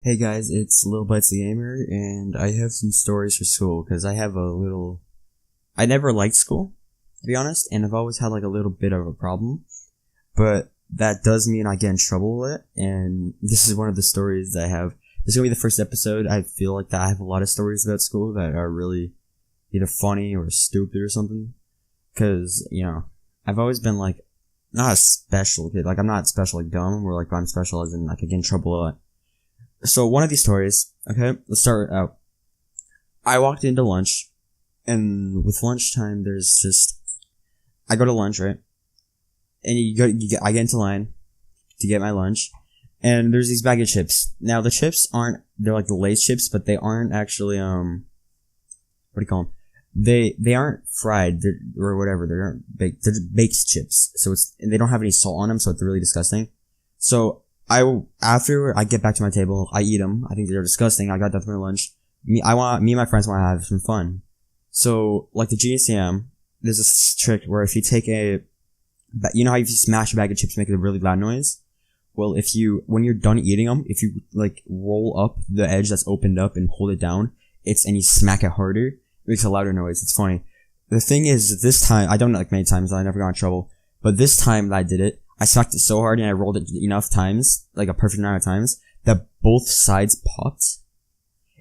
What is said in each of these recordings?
Hey guys, it's Lil Bites the Gamer, and I have some stories for school, because I never liked school, to be honest, and I've always had like a little bit of a problem, but that does mean I get in trouble with it, and this is one of the stories that I have. This is gonna be the first episode. I feel like that I have a lot of stories about school that are really either funny or stupid or something, because, I've always been like, not a special kid, like I'm not special like dumb, or like I'm special as in like I get in trouble a lot. So one of these stories, okay, let's start out. I walked into lunch, and with lunchtime, I go to lunch, right? And I get into line to get my lunch, and there's these bag of chips. Now the chips they're like the Lay's chips, but they aren't actually, what do you call them? They aren't fried, or whatever, they aren't baked, they're just baked chips. And they don't have any salt on them, so it's really disgusting. So, after I get back to my table, I eat them. I think they're disgusting. I got done with my lunch. Me and my friends want to have some fun. So, like the GCM, there's this trick where if you take you know how if you smash a bag of chips, make a really loud noise? Well, when you're done eating them, if you, like, roll up the edge that's opened up and hold it down, and you smack it harder, it makes a louder noise. It's funny. The thing is, this time, I don't know, like, many times, I never got in trouble, but this time that I did it, I smacked it so hard and I rolled it enough times, like a perfect amount of times, that both sides popped.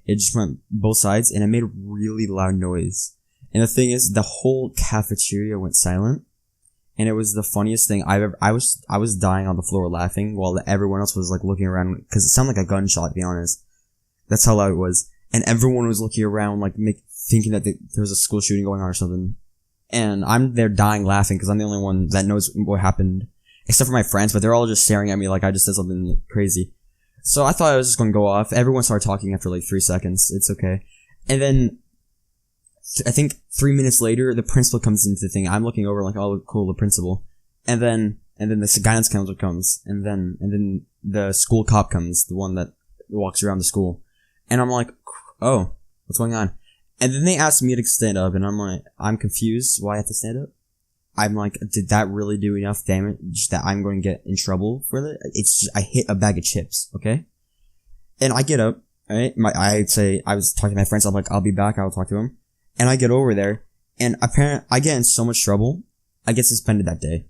It just went both sides, and it made a really loud noise. And the thing is, the whole cafeteria went silent, and it was the funniest thing I've ever. I was dying on the floor laughing while everyone else was like looking around, because it sounded like a gunshot, to be honest. That's how loud it was, and everyone was looking around like thinking that there was a school shooting going on or something. And I'm there dying laughing because I'm the only one that knows what happened. Except for my friends, but they're all just staring at me like I just did something crazy. So I thought I was just going to go off. Everyone started talking after like 3 seconds. It's okay. And then, I think 3 minutes later, the principal comes into the thing. I'm looking over like, oh, cool, the principal. And then the guidance counselor comes. And then the school cop comes, the one that walks around the school. And I'm like, oh, what's going on? And then they asked me to stand up, and I'm like, I'm confused why I have to stand up. I'm like, did that really do enough damage that I'm going to get in trouble for it? It's just, I hit a bag of chips, okay? And I get up, right? I was talking to my friends, I'm like, I'll be back, I'll talk to him. And I get over there, and apparently, I get in so much trouble, I get suspended that day.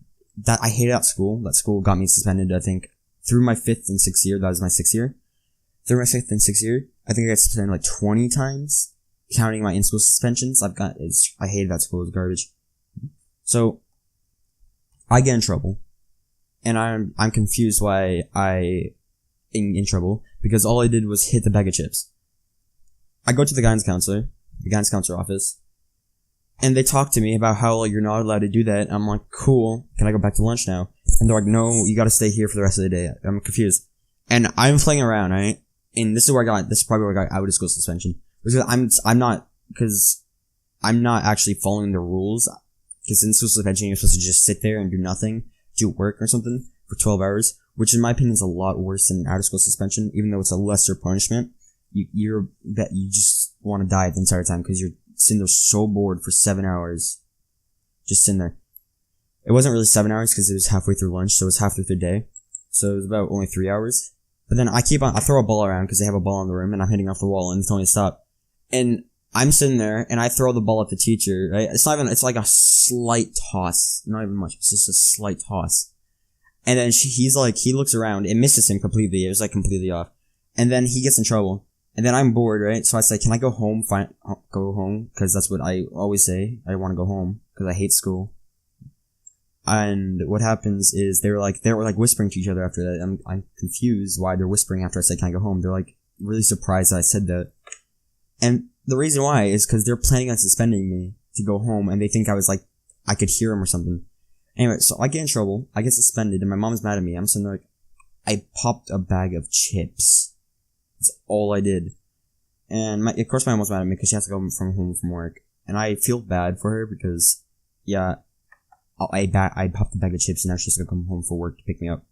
I hated that school. That school got me suspended, I think, through my 5th and 6th year. That was my 6th year. Through my 5th and 6th year, I think I got suspended like 20 times, counting my in-school suspensions. I hated that school, it was garbage. So, I get in trouble, and I'm confused why in trouble, because all I did was hit the bag of chips. I go to the guidance counselor office, and they talk to me about how, like, you're not allowed to do that. I'm like, cool, can I go back to lunch now? And they're like, no, you gotta stay here for the rest of the day. I'm confused. And I'm playing around, right? And this is probably where I got out of school suspension. Because I'm not actually following the rules. Because in school suspension, you're supposed to just sit there and do nothing, do work or something for 12 hours, which in my opinion is a lot worse than out of school suspension, even though it's a lesser punishment. You just want to die the entire time because you're sitting there so bored for 7 hours. Just sitting there. It wasn't really 7 hours because it was halfway through lunch, so it was half through the day. So it was about only 3 hours. But then I throw a ball around because they have a ball in the room, and I'm hitting off the wall, and they tell me to stop. And I'm sitting there, and I throw the ball at the teacher, right? It's like a slight toss. Not even much. It's just a slight toss. And then he looks around. It misses him completely. It was like completely off. And then he gets in trouble. And then I'm bored, right? So I say, can I go home? Go home? Cause that's what I always say. I want to go home. Cause I hate school. And what happens is they were like whispering to each other after that. I'm confused why they're whispering after I say, can I go home? They're like really surprised that I said that. And the reason why is because they're planning on suspending me to go home, and they think I could hear them or something. Anyway, so I get in trouble, I get suspended, and my mom's mad at me. I'm sitting there like, I popped a bag of chips. That's all I did. And of course my mom's mad at me because she has to go home from work. And I feel bad for her because, yeah, I popped a bag of chips, and now she's gonna come home for work to pick me up.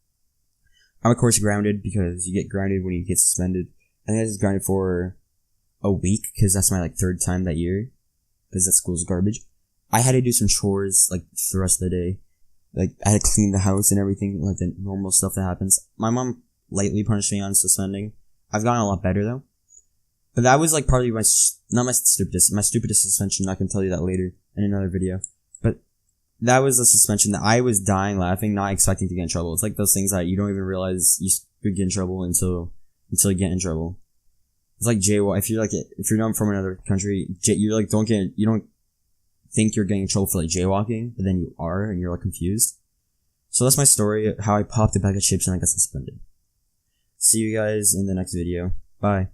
I'm of course grounded because you get grounded when you get suspended. And I was grounded for a week because that's my like 3rd time that year because that school's garbage. I had to do some chores like the rest of the day. Like I had to clean the house and everything, like the normal stuff that happens. My mom lightly punished me on suspending. I've gotten a lot better though. But that was like probably not my stupidest suspension. I can tell you that later in another video. But that was a suspension that I was dying laughing, not expecting to get in trouble. It's like those things that you don't even realize you could get in trouble until you get in trouble. It's like jaywalk. If you're not from another country, you don't think you're getting in trouble for like jaywalking, but then you are, and you're like confused. So that's my story, how I popped a bag of chips and I got suspended. See you guys in the next video. Bye.